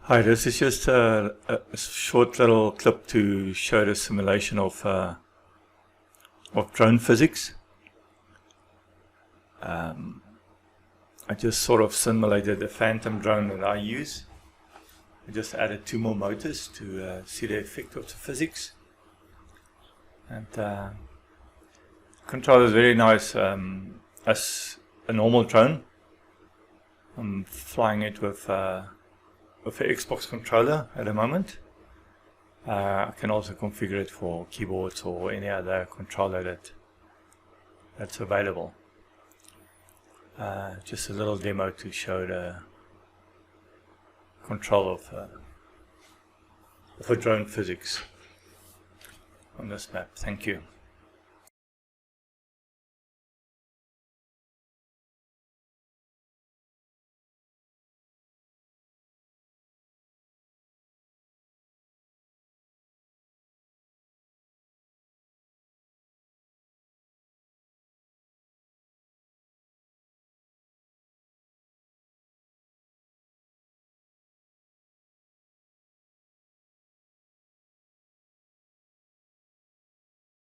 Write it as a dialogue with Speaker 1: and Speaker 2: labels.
Speaker 1: Hi, this is just a short little clip to show the simulation of drone physics. I just sort of simulated the Phantom drone that I use. I just added 2 more motors to see the effect of the physics. And control is very nice as a normal drone. I'm flying it with an Xbox controller at the moment. I can also configure it for keyboards or any other controller that's available. Just a little demo to show the control of a drone physics on this map. Thank you.